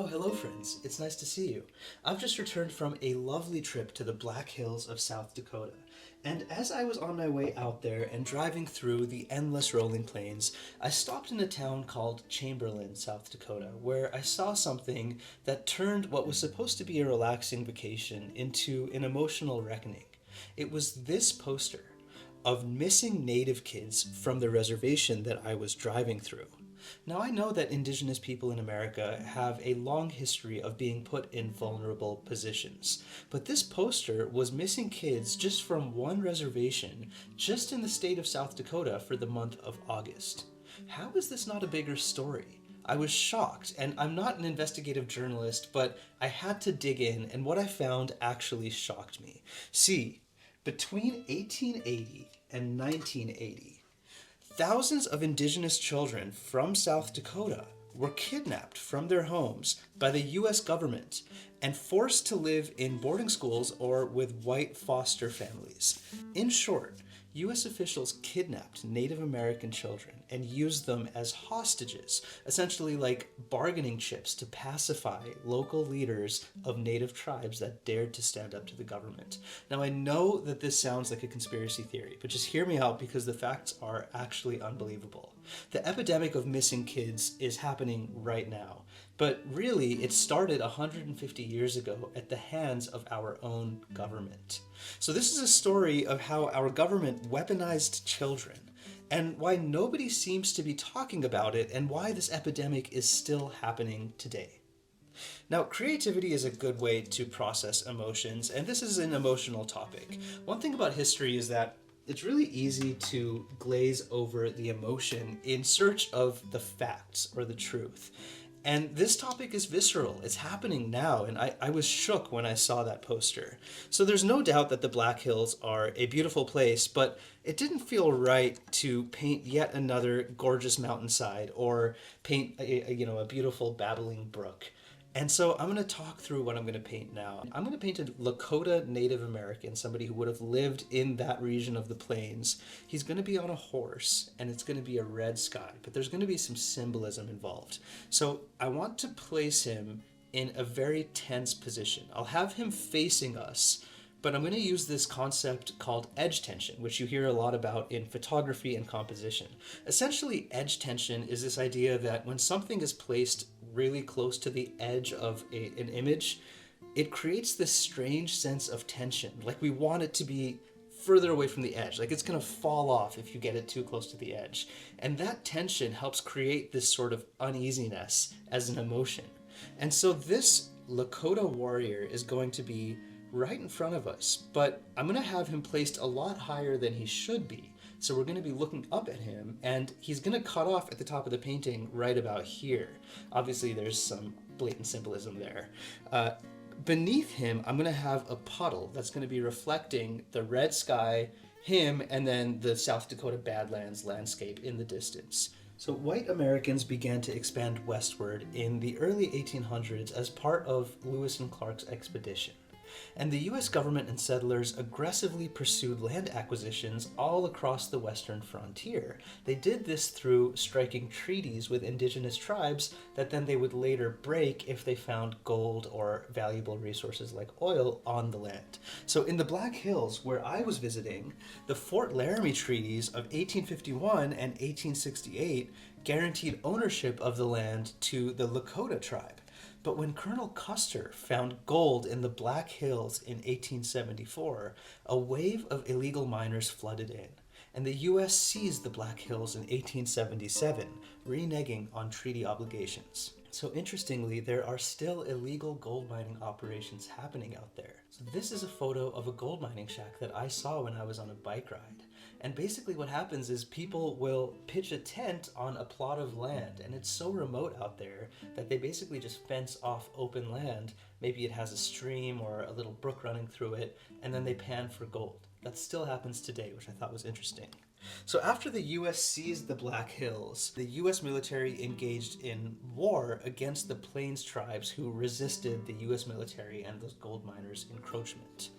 Oh, hello friends. It's nice to see you. I've just returned from a lovely trip to the Black Hills of South Dakota. And as I was on my way out there and driving through the endless rolling plains, I stopped in a town called Chamberlain, South Dakota, where I saw something that turned what was supposed to be a relaxing vacation into an emotional reckoning. It was this poster of missing Native kids from the reservation that I was driving through. Now, I know that Indigenous people in America have a long history of being put in vulnerable positions, but this poster was missing kids just from one reservation, just in the state of South Dakota for the month of August. How is this not a bigger story? I was shocked, and I'm not an investigative journalist, but I had to dig in, and what I found actually shocked me. See, between 1880 and 1980, thousands of Indigenous children from South Dakota were kidnapped from their homes by the U.S. government and forced to live in boarding schools or with white foster families. In short, U.S. officials kidnapped Native American children and used them as hostages, essentially like bargaining chips to pacify local leaders of Native tribes that dared to stand up to the government. Now, I know that this sounds like a conspiracy theory, but just hear me out because the facts are actually unbelievable. The epidemic of missing kids is happening right now, but really it started 150 years ago at the hands of our own government. So this is a story of how our government weaponized children and why nobody seems to be talking about it and why this epidemic is still happening today. Now, creativity is a good way to process emotions, and this is an emotional topic. One thing about history is that it's really easy to glaze over the emotion in search of the facts or the truth. And this topic is visceral. It's happening now, and I was shook when I saw that poster. So there's no doubt that the Black Hills are a beautiful place, but it didn't feel right to paint yet another gorgeous mountainside or paint a beautiful babbling brook. And so I'm going to talk through what I'm going to paint now. I'm going to paint a Lakota Native American, somebody who would have lived in that region of the plains. He's going to be on a horse, and it's going to be a red sky, but there's going to be some symbolism involved. So I want to place him in a very tense position. I'll have him facing us, but I'm going to use this concept called edge tension, which you hear a lot about in photography and composition. Essentially, edge tension is this idea that when something is placed really close to the edge of an image, it creates this strange sense of tension. Like we want it to be further away from the edge, like it's going to fall off if you get it too close to the edge. And that tension helps create this sort of uneasiness as an emotion. And so this Lakota warrior is going to be right in front of us, but I'm going to have him placed a lot higher than he should be. So we're going to be looking up at him, and he's going to cut off at the top of the painting right about here. Obviously, there's some blatant symbolism there. Beneath him, I'm going to have a puddle that's going to be reflecting the red sky, him, and then the South Dakota Badlands landscape in the distance. So white Americans began to expand westward in the early 1800s as part of Lewis and Clark's expedition. And the U.S. government and settlers aggressively pursued land acquisitions all across the western frontier. They did this through striking treaties with indigenous tribes that then they would later break if they found gold or valuable resources like oil on the land. So in the Black Hills, where I was visiting, the Fort Laramie treaties of 1851 and 1868 guaranteed ownership of the land to the Lakota tribe. But when Colonel Custer found gold in the Black Hills in 1874, a wave of illegal miners flooded in, and the U.S. seized the Black Hills in 1877, reneging on treaty obligations. So interestingly, there are still illegal gold mining operations happening out there. So this is a photo of a gold mining shack that I saw when I was on a bike ride. And basically what happens is people will pitch a tent on a plot of land, and it's so remote out there that they basically just fence off open land. Maybe it has a stream or a little brook running through it, and then they pan for gold. That still happens today, which I thought was interesting. So after the U.S. seized the Black Hills, the U.S. military engaged in war against the Plains tribes who resisted the U.S. military and those gold miners' encroachment.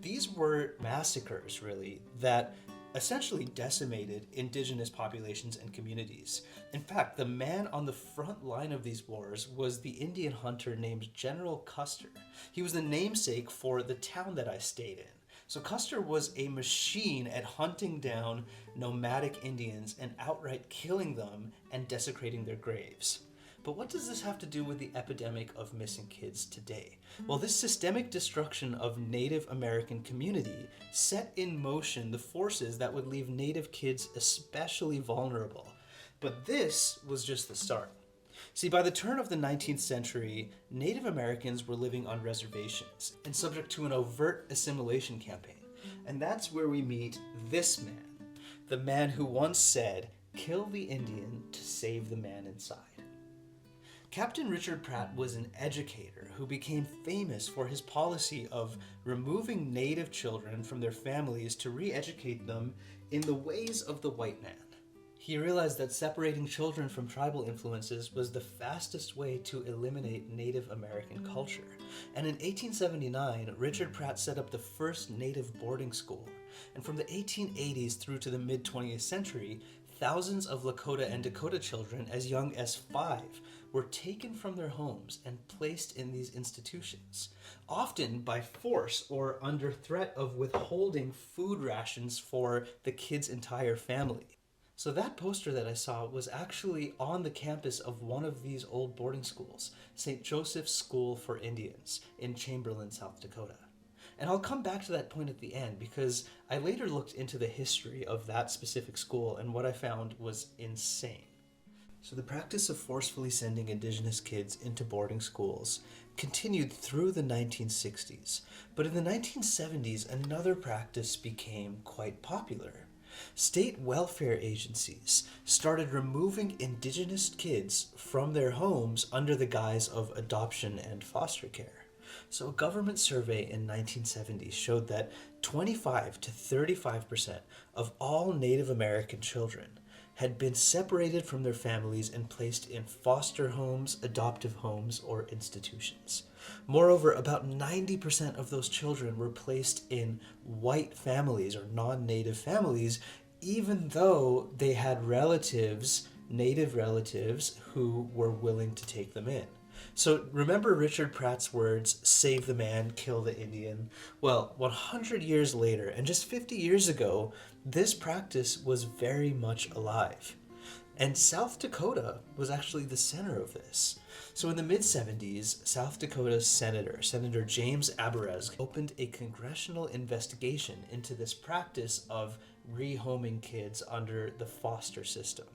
These were massacres, really, that essentially decimated indigenous populations and communities. In fact, the man on the front line of these wars was the Indian hunter named General Custer. He was the namesake for the town that I stayed in. So Custer was a machine at hunting down nomadic Indians and outright killing them and desecrating their graves. But what does this have to do with the epidemic of missing kids today? Well, this systemic destruction of Native American community set in motion the forces that would leave Native kids especially vulnerable. But this was just the start. See, by the turn of the 19th century, Native Americans were living on reservations and subject to an overt assimilation campaign. And that's where we meet this man, the man who once said, "Kill the Indian to save the man inside." Captain Richard Pratt was an educator who became famous for his policy of removing Native children from their families to re-educate them in the ways of the white man. He realized that separating children from tribal influences was the fastest way to eliminate Native American culture. And in 1879, Richard Pratt set up the first Native boarding school. And from the 1880s through to the mid-20th century, thousands of Lakota and Dakota children as young as 5 were taken from their homes and placed in these institutions, often by force or under threat of withholding food rations for the kid's entire family. So that poster that I saw was actually on the campus of one of these old boarding schools, St. Joseph's School for Indians in Chamberlain, South Dakota. And I'll come back to that point at the end because I later looked into the history of that specific school and what I found was insane. So the practice of forcefully sending indigenous kids into boarding schools continued through the 1960s, but in the 1970s another practice became quite popular. State welfare agencies started removing indigenous kids from their homes under the guise of adoption and foster care. So a government survey in 1970 showed that 25 to 35% of all Native American children had been separated from their families and placed in foster homes, adoptive homes, or institutions. Moreover, about 90% of those children were placed in white families or non-Native families, even though they had relatives, Native relatives, who were willing to take them in. So remember Richard Pratt's words, "Save the man, kill the Indian"? Well, 100 years later, and just 50 years ago, this practice was very much alive. And South Dakota was actually the center of this. So in the mid-70s, South Dakota's Senator James Aberez, opened a congressional investigation into this practice of rehoming kids under the foster system.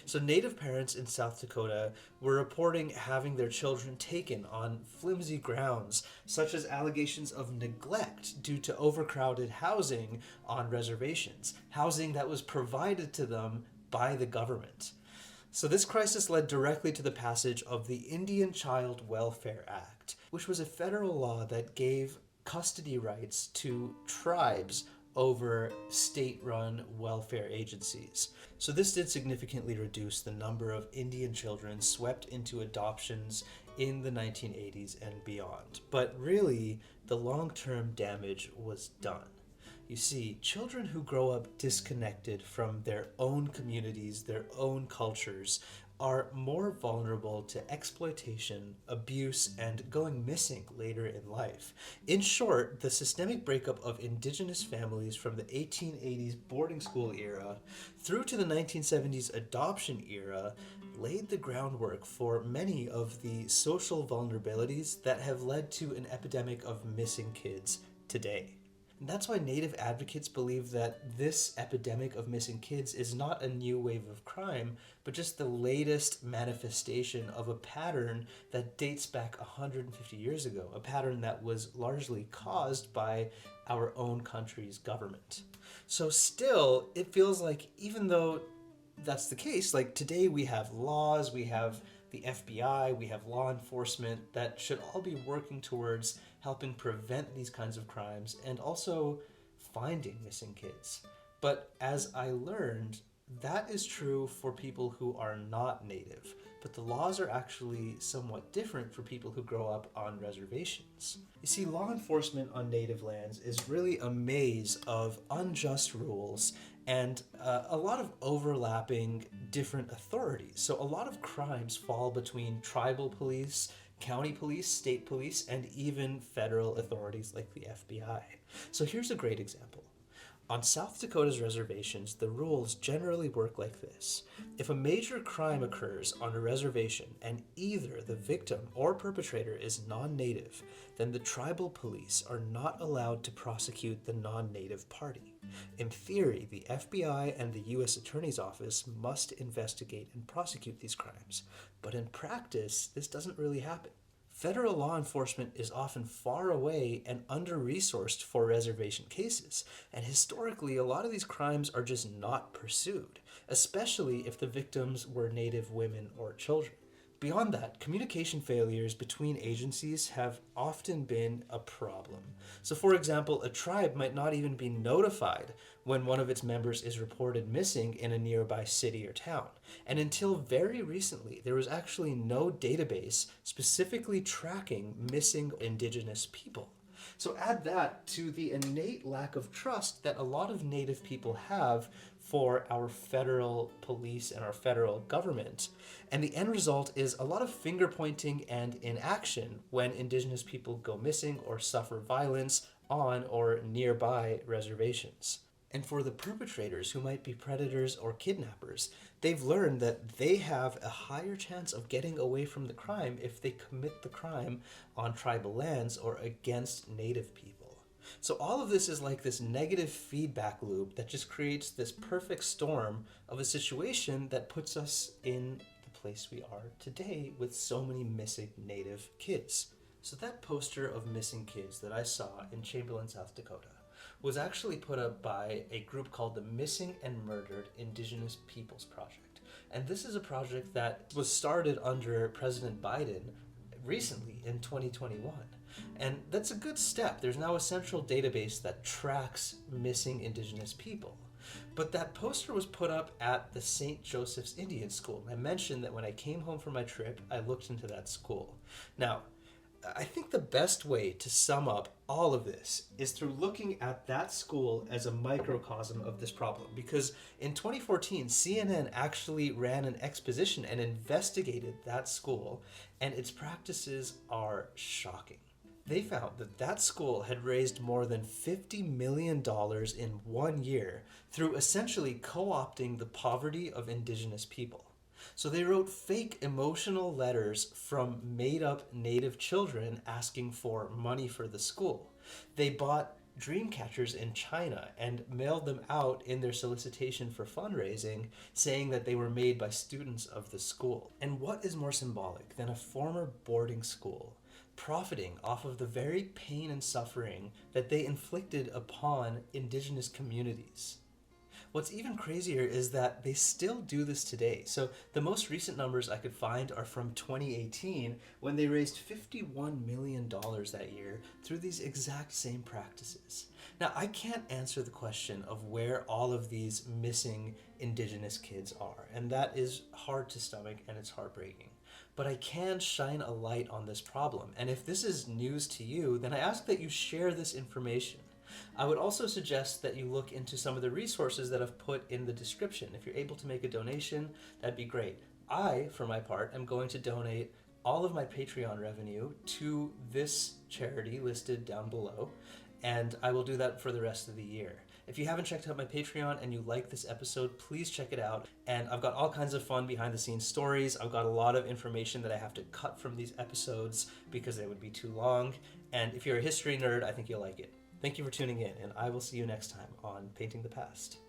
So Native parents in South Dakota were reporting having their children taken on flimsy grounds, such as allegations of neglect due to overcrowded housing on reservations, housing that was provided to them by the government. So this crisis led directly to the passage of the Indian Child Welfare Act, which was a federal law that gave custody rights to tribes over state-run welfare agencies. So this did significantly reduce the number of Indian children swept into adoptions in the 1980s and beyond. But really, the long-term damage was done. You see, children who grow up disconnected from their own communities, their own cultures, are more vulnerable to exploitation, abuse, and going missing later in life. In short, the systemic breakup of indigenous families from the 1880s boarding school era through to the 1970s adoption era laid the groundwork for many of the social vulnerabilities that have led to an epidemic of missing kids today. And that's why Native advocates believe that this epidemic of missing kids is not a new wave of crime, but just the latest manifestation of a pattern that dates back 150 years ago, a pattern that was largely caused by our own country's government. So still, it feels like even though that's the case, like today we have laws, we have the FBI, we have law enforcement that should all be working towards helping prevent these kinds of crimes and also finding missing kids. But as I learned, that is true for people who are not Native, but the laws are actually somewhat different for people who grow up on reservations. You see, law enforcement on Native lands is really a maze of unjust rules and a lot of overlapping different authorities. So a lot of crimes fall between tribal police, county police, state police, and even federal authorities like the FBI. So here's a great example. On South Dakota's reservations, the rules generally work like this. If a major crime occurs on a reservation and either the victim or perpetrator is non-native, then the tribal police are not allowed to prosecute the non-native party. In theory, the FBI and the U.S. Attorney's Office must investigate and prosecute these crimes, but in practice, this doesn't really happen. Federal law enforcement is often far away and under-resourced for reservation cases, and historically a lot of these crimes are just not pursued, especially if the victims were Native women or children. Beyond that, communication failures between agencies have often been a problem. So for example, a tribe might not even be notified when one of its members is reported missing in a nearby city or town. And until very recently, there was actually no database specifically tracking missing indigenous people. So add that to the innate lack of trust that a lot of Native people have for our federal police and our federal government. And the end result is a lot of finger pointing and inaction when indigenous people go missing or suffer violence on or nearby reservations. And for the perpetrators who might be predators or kidnappers, they've learned that they have a higher chance of getting away from the crime if they commit the crime on tribal lands or against Native people. So all of this is like this negative feedback loop that just creates this perfect storm of a situation that puts us in the place we are today with so many missing Native kids. So that poster of missing kids that I saw in Chamberlain, South Dakota, was actually put up by a group called the Missing and Murdered Indigenous Peoples Project. And this is a project that was started under President Biden recently in 2021. And that's a good step. There's now a central database that tracks missing Indigenous people. But that poster was put up at the St. Joseph's Indian School. I mentioned that when I came home from my trip, I looked into that school. Now, I think the best way to sum up all of this is through looking at that school as a microcosm of this problem. Because in 2014, CNN actually ran an exposition and investigated that school, and its practices are shocking. They found that that school had raised more than $50 million in 1 year through essentially co-opting the poverty of Indigenous people. So they wrote fake emotional letters from made-up Native children asking for money for the school. They bought dream catchers in China and mailed them out in their solicitation for fundraising, saying that they were made by students of the school. And what is more symbolic than a former boarding school profiting off of the very pain and suffering that they inflicted upon Indigenous communities? What's even crazier is that they still do this today. So the most recent numbers I could find are from 2018, when they raised $51 million that year through these exact same practices. Now, I can't answer the question of where all of these missing Indigenous kids are, and that is hard to stomach and it's heartbreaking. But I can shine a light on this problem, and if this is news to you, then I ask that you share this information. I would also suggest that you look into some of the resources that I've put in the description. If you're able to make a donation, that'd be great. I, for my part, am going to donate all of my Patreon revenue to this charity listed down below, and I will do that for the rest of the year. If you haven't checked out my Patreon and you like this episode, please check it out. And I've got all kinds of fun behind the scenes stories. I've got a lot of information that I have to cut from these episodes because they would be too long. And if you're a history nerd, I think you'll like it. Thank you for tuning in, and I will see you next time on Painting the Past.